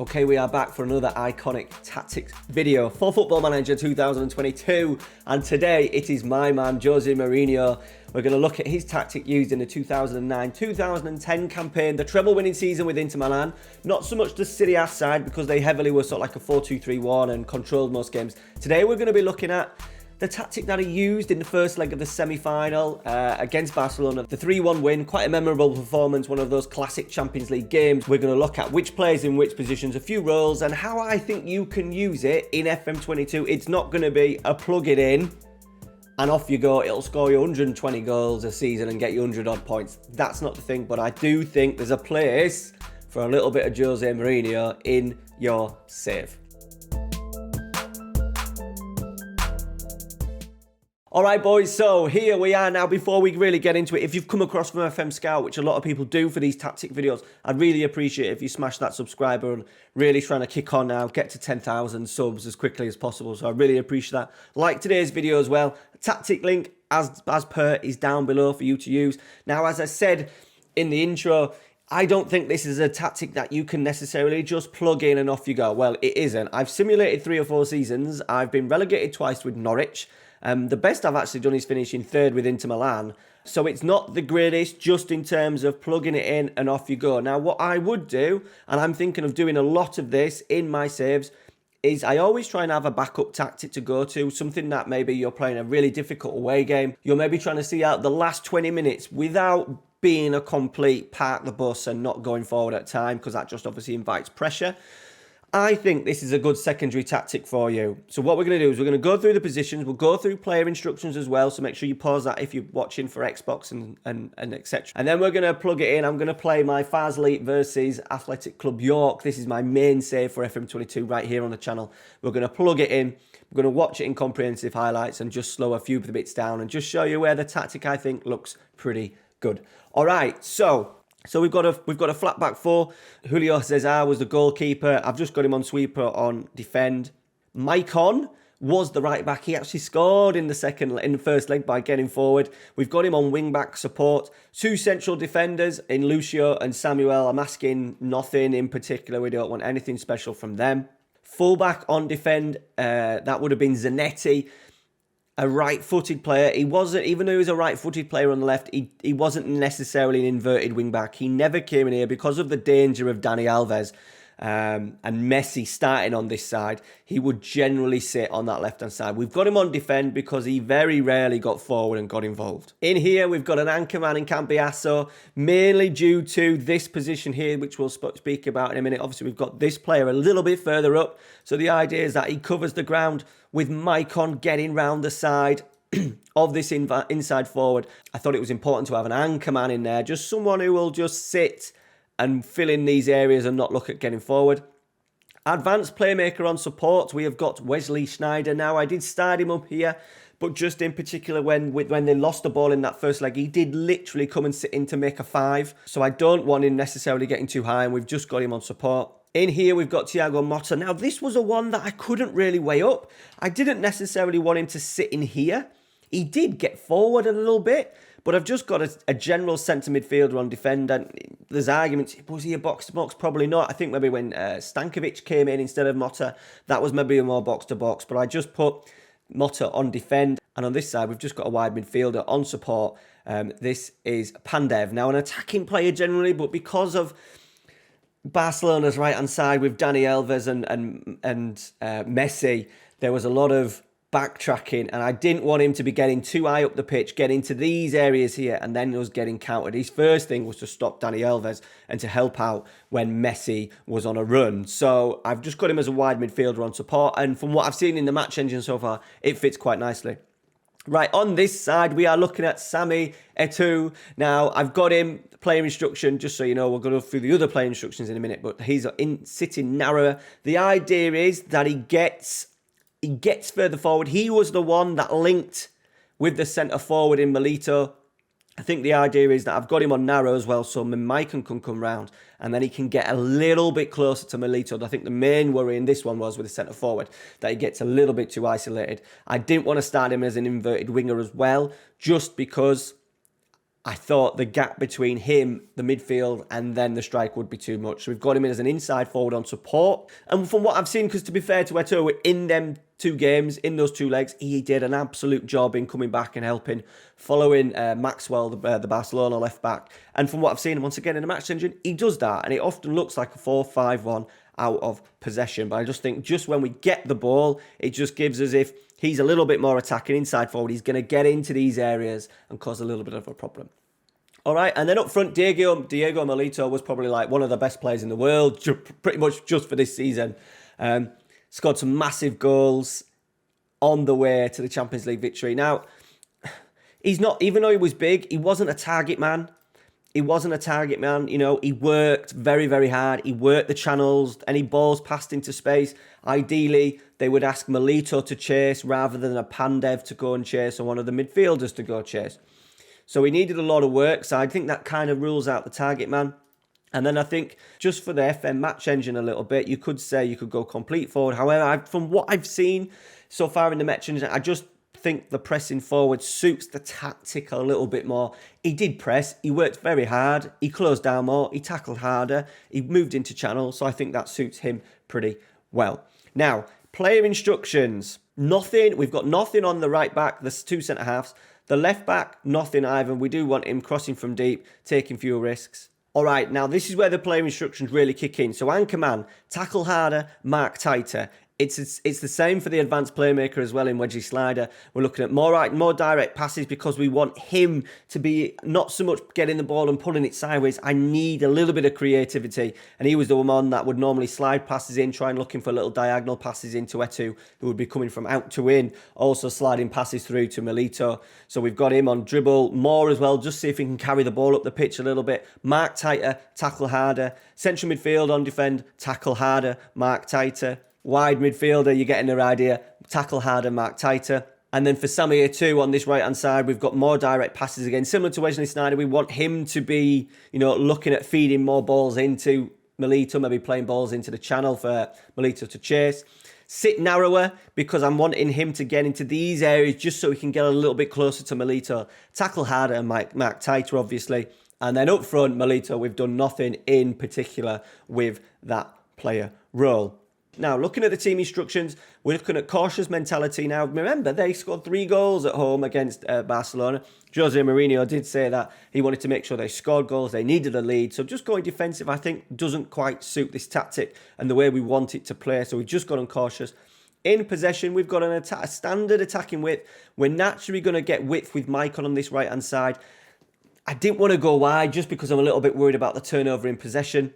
Okay, we are back for another iconic tactics video for Football Manager 2022, and today it is my man Jose Mourinho. We're going to look at his tactic used in the 2009-2010 campaign, the treble-winning season with Inter Milan. Not so much the Serie A side because they heavily were sort of like a 4-2-3-1 and controlled most games. Today we're going to be looking at the tactic that he used in the first leg of the semi-final against Barcelona. The 3-1 win, quite a memorable performance, one of those classic Champions League games. We're going to look at which players in which positions, a few roles, and how I think you can use it in FM22. It's not going to be a plug it in and off you go. It'll score you 120 goals a season and get you 100 odd points. That's not the thing, but I do think there's a place for a little bit of Jose Mourinho in your save. Alright boys, so here we are now. Before we really get into it, if you've come across from FM Scout, which a lot of people do for these tactic videos, I'd really appreciate it if you smash that subscribe button. Really trying to kick on now, get to 10,000 subs as quickly as possible, so I really appreciate that. Like today's video as well. Tactic link, as per, is down below for you to use. Now, as I said in the intro, I don't think this is a tactic that you can necessarily just plug in and off you go. Well, it isn't. I've simulated 3 or 4 seasons. I've been relegated twice with Norwich. The best I've actually done is finishing 3rd with Inter Milan. So it's not the greatest just in terms of plugging it in and off you go. Now, what I would do, and I'm thinking of doing a lot of this in my saves, is I always try and have a backup tactic to go to. Something that maybe you're playing a really difficult away game. You're maybe trying to see out the last 20 minutes without being a complete park the bus and not going forward at time, because that just obviously invites pressure. I think this is a good secondary tactic for you. So what we're going to do is we're going to go through the positions. We'll go through player instructions as well. So make sure you pause that if you're watching for Xbox and etc. And then we're going to plug it in. I'm going to play my Farsley versus Athletic Club York. This is my main save for FM22 right here on the channel. We're going to plug it in. We're going to watch it in comprehensive highlights and just slow a few of the bits down and just show you where the tactic I think looks pretty good. All right, so we've got a flat back 4. Julio Cesar was the goalkeeper. I've just got him on sweeper on defend. Maicon was the right back. He actually scored in the first leg by getting forward. We've got him on wing back support. 2 central defenders in Lucio and Samuel. I'm asking nothing in particular. We don't want anything special from them. Full back on defend. That would have been Zanetti. A right-footed player. He wasn't, even though he was a right-footed player on the left, he wasn't necessarily an inverted wing-back. He never came in here because of the danger of Dani Alves and Messi starting on this side. He would generally sit on that left-hand side. We've got him on defend because he very rarely got forward and got involved. In here, we've got an anchor man in Cambiasso, mainly due to this position here, which we'll speak about in a minute. Obviously, we've got this player a little bit further up. So the idea is that he covers the ground with Maicon getting round the side of this inside forward. I thought it was important to have an anchor man in there, just someone who will just sit and fill in these areas and not look at getting forward. Advanced playmaker on support, we have got Wesley Sneijder. Now, I did start him up here, but just in particular when they lost the ball in that first leg, he did literally come and sit in to make a 5. So I don't want him necessarily getting too high, and we've just got him on support. In here, we've got Thiago Motta. Now, this was a one that I couldn't really weigh up. I didn't necessarily want him to sit in here. He did get forward a little bit, but I've just got a general centre midfielder on defend. And there's arguments, was he a box-to-box? Probably not. I think maybe when Stankovic came in instead of Motta, that was maybe a more box-to-box. But I just put Motta on defend. And on this side, we've just got a wide midfielder on support. This is Pandev. Now, an attacking player generally, but because of Barcelona's right-hand side with Dani Alves and Messi, there was a lot of backtracking, and I didn't want him to be getting too high up the pitch, get into these areas here, and then was getting countered. His first thing was to stop Dani Alves and to help out when Messi was on a run. So I've just got him as a wide midfielder on support, and from what I've seen in the match engine so far, it fits quite nicely. Right, on this side, we are looking at Sami Eto'o. Now, I've got him, player instruction, just so you know, we'll go through the other player instructions in a minute, but he's sitting narrower. The idea is that he gets further forward. He was the one that linked with the centre forward in Milito. I think the idea is that I've got him on narrow as well, so Maicon can come round and then he can get a little bit closer to Milito. I think the main worry in this one was with the centre forward, that he gets a little bit too isolated. I didn't want to start him as an inverted winger as well, just because I thought the gap between him, the midfield, and then the strike would be too much. So we've got him in as an inside forward on support. And from what I've seen, because to be fair to Eto'o, in them 2 games, in those 2 legs, he did an absolute job in coming back and helping, following Maxwell, the Barcelona left back. And from what I've seen, once again, in a match engine, he does that. And it often looks like a 4-5-1 out of possession. But I just think just when we get the ball, it just gives us if he's a little bit more attacking inside forward, he's going to get into these areas and cause a little bit of a problem. All right, and then up front, Diego Milito was probably like one of the best players in the world, pretty much just for this season. Scored some massive goals on the way to the Champions League victory. Now, he's not, even though he was big, he wasn't a target man. He wasn't a target man, you know, he worked very, very hard. He worked the channels, any balls passed into space. Ideally, they would ask Milito to chase rather than a Pandev to go and chase or one of the midfielders to go chase. So he needed a lot of work. So I think that kind of rules out the target man. And then I think just for the FM match engine a little bit, you could say you could go complete forward. However, from what I've seen so far in the match engine, I just think the pressing forward suits the tactic a little bit more. He did press, he worked very hard, he closed down more, he tackled harder, he moved into channels, so I think that suits him pretty well. Now, player instructions. Nothing, we've got nothing on the right back, there's 2 centre halves. The left back, nothing either. We do want him crossing from deep, taking fewer risks. All right, now this is where the player instructions really kick in. So anchor man, tackle harder, mark tighter. It's the same for the advanced playmaker as well in Wedgie Slider. We're looking at more direct passes because we want him to be not so much getting the ball and pulling it sideways. I need a little bit of creativity. And he was the one that would normally slide passes in, trying looking for little diagonal passes into Eto'o, who would be coming from out to in, also sliding passes through to Milito. So we've got him on dribble more as well, just see if he can carry the ball up the pitch a little bit. Mark tighter, tackle harder. Central midfield on defend, tackle harder, mark tighter. Wide midfielder, you're getting their idea. Tackle harder, mark tighter. And then for San Siro on this right-hand side, we've got more direct passes again. Similar to Wesley Sneijder, we want him to be, you know, looking at feeding more balls into Milito, maybe playing balls into the channel for Milito to chase. Sit narrower because I'm wanting him to get into these areas just so he can get a little bit closer to Milito. Tackle harder and mark tighter, obviously. And then up front, Milito, we've done nothing in particular with that player role. Now, looking at the team instructions, we're looking at cautious mentality. Now, remember, they scored 3 goals at home against Barcelona. Jose Mourinho did say that he wanted to make sure they scored goals. They needed a lead. So just going defensive, I think, doesn't quite suit this tactic and the way we want it to play. So we've just got cautious. In possession, we've got a standard attacking width. We're naturally going to get width with Maicon on this right-hand side. I didn't want to go wide just because I'm a little bit worried about the turnover in possession.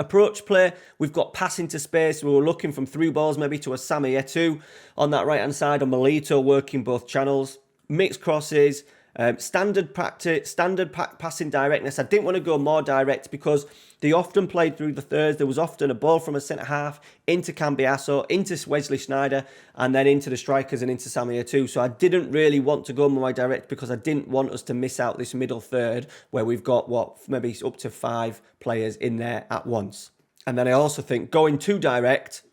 Approach play, we've got pass into space. We were looking from through balls maybe to a Sami Eto'o on that right-hand side, or Milito working both channels. Mixed crosses, standard practice, passing directness. I didn't want to go more direct because they often played through the thirds. There was often a ball from a centre-half into Cambiasso, into Wesley Sneijder, and then into the strikers and into Sami Eto'o. So I didn't really want to go more direct because I didn't want us to miss out this middle third where we've got, maybe up to 5 players in there at once. And then I also think going too direct,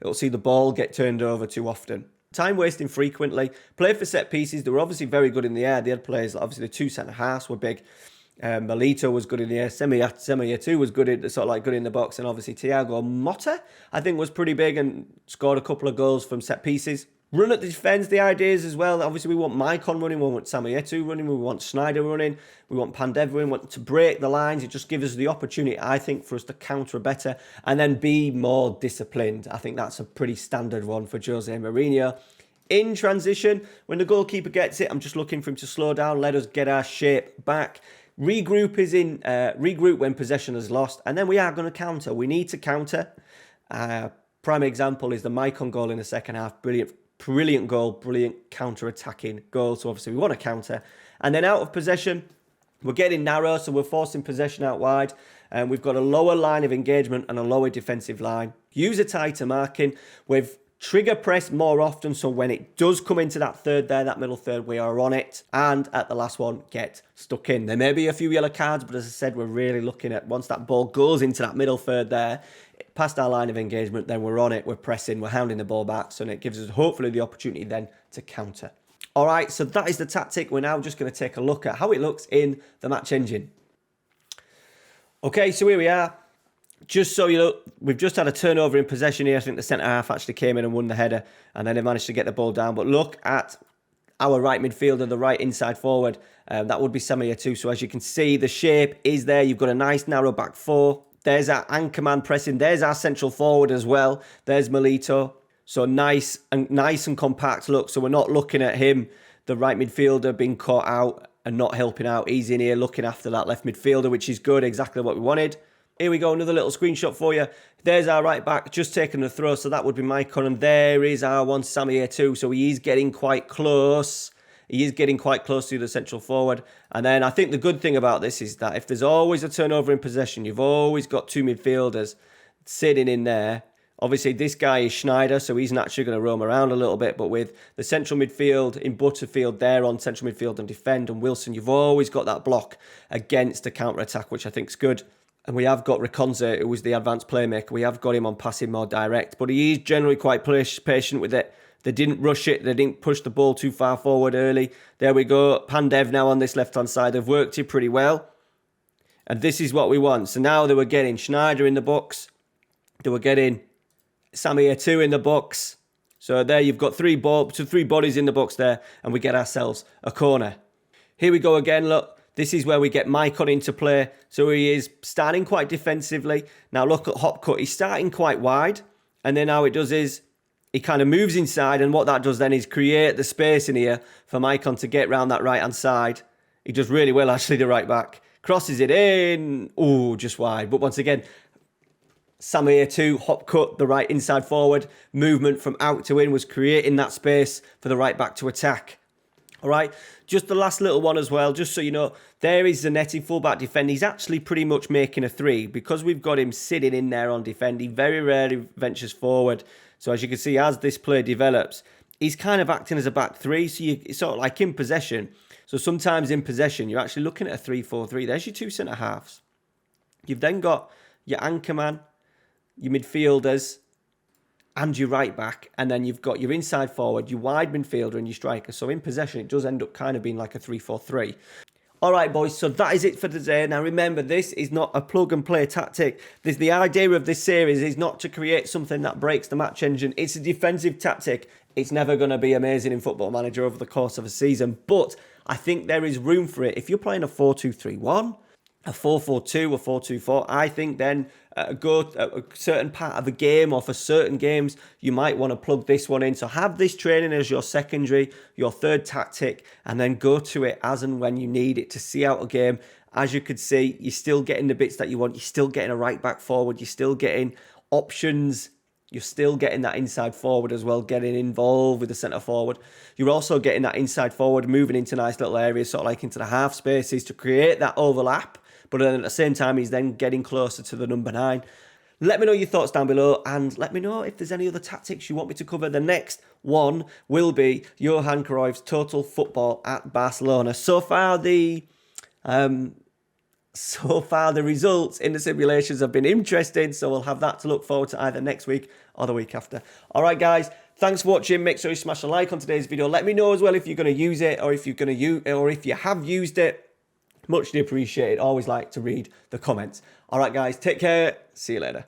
it'll see the ball get turned over too often. Time wasting frequently. Played for set pieces. They were obviously very good in the air. They had players, obviously the 2 centre halves were big. Milito was good in the air. Sami Eto'o was good in the box, and obviously Thiago Motta I think was pretty big and scored a couple of goals from set pieces. Run at the defence, the ideas as well. Obviously, we want Maicon running, we want Sami Eto'o running, we want Sneijder running, we want Pandev running, we want to break the lines. It just gives us the opportunity, I think, for us to counter better and then be more disciplined. I think that's a pretty standard one for Jose Mourinho. In transition, when the goalkeeper gets it, I'm just looking for him to slow down, let us get our shape back. Regroup when possession is lost, and then we are going to counter. We need to counter. Prime example is the Maicon goal in the second half. Brilliant goal, brilliant counter-attacking goal. So obviously we want to counter. And then out of possession, we're getting narrow, so we're forcing possession out wide. And we've got a lower line of engagement and a lower defensive line. Use a tighter marking. We've trigger press more often, so when it does come into that third there, that middle third, we are on it. And at the last one, get stuck in. There may be a few yellow cards, but as I said, we're really looking at once that ball goes into that middle third there, past our line of engagement, then we're on it, we're pressing, we're hounding the ball back, so it gives us hopefully the opportunity then to counter. All right, so that is the tactic. We're now just going to take a look at how it looks in the match engine. Okay, so here we are. Just so you know, we've just had a turnover in possession here. I think the centre-half actually came in and won the header, and then they managed to get the ball down. But look at our right midfielder, the right inside forward. That would be San Siro too. So as you can see, the shape is there. You've got a nice narrow back four. There's our anchor man pressing. There's our central forward as well. There's Milito. So nice and compact look. So we're not looking at him, the right midfielder, being caught out and not helping out. He's in here looking after that left midfielder, which is good. Exactly what we wanted. Here we go, another little screenshot for you. There's our right back, just taking the throw, so that would be Maicon. And there is our one, Sam here too. So he is getting quite close. He is getting quite close to the central forward. And then I think the good thing about this is that if there's always a turnover in possession, you've always got two midfielders sitting in there. Obviously, this guy is Schneider, so he's naturally going to roam around a little bit. But with the central midfield in Butterfield there on central midfield and defend, and Wilson, you've always got that block against a counter-attack, which I think is good. And we have got Reconza, who was the advanced playmaker. We have got him on passing more direct, but he is generally quite patient with it. They didn't rush it. They didn't push the ball too far forward early. There we go. Pandev now on this left-hand side. They've worked it pretty well. And this is what we want. So now they were getting Schneider in the box. They were getting Samir too in the box. So there you've got three bodies in the box there, and we get ourselves a corner. Here we go again, look. This is where we get Maicon into play. So he is starting quite defensively. Now look at Hopcut. He's starting quite wide. And then how it does is he kind of moves inside. And what that does then is create the space in here for Maicon to get round that right-hand side. He does really well, actually, the right back. Crosses it in. Oh, just wide. But once again, Samir too, Hopcut, the right inside forward. Movement from out to in was creating that space for the right back to attack. All right, just the last little one as well, just so you know, there is Zanetti, fullback defend. He's actually pretty much making a three because we've got him sitting in there on defend. He very rarely ventures forward. So as you can see, as this play develops, he's kind of acting as a back three. So it's sort of like in possession. So sometimes in possession, you're actually looking at a 3-4-3. There's your two centre-halves. You've then got your anchor man, your midfielders, and your right back, and then you've got your inside forward, your wide midfielder, and your striker. So in possession, it does end up kind of being like a 3-4-3. All right, boys, so that is it for today. Now, remember, this is not a plug-and-play tactic. The idea of this series is not to create something that breaks the match engine. It's a defensive tactic. It's never going to be amazing in Football Manager over the course of a season, but I think there is room for it. If you're playing a 4-2-3-1, a 4-4-2, a 4-2-4, I think then a certain part of a game or for certain games, you might want to plug this one in. So have this training as your secondary, your third tactic, and then go to it as and when you need it to see out a game. As you could see, you're still getting the bits that you want. You're still getting a right back forward. You're still getting options. You're still getting that inside forward as well, getting involved with the centre forward. You're also getting that inside forward, moving into nice little areas, sort of like into the half spaces to create that overlap. But then at the same time, he's then getting closer to the number 9. Let me know your thoughts down below, and let me know if there's any other tactics you want me to cover. The next one will be Johan Cruyff's Total Football at Barcelona. So far, the results in the simulations have been interesting, so we'll have that to look forward to either next week or the week after. All right, guys. Thanks for watching. Make sure you smash a like on today's video. Let me know as well if you're going to use it, or if you have used it. Muchly appreciated. Always like to read the comments. All right, guys. Take care. See you later.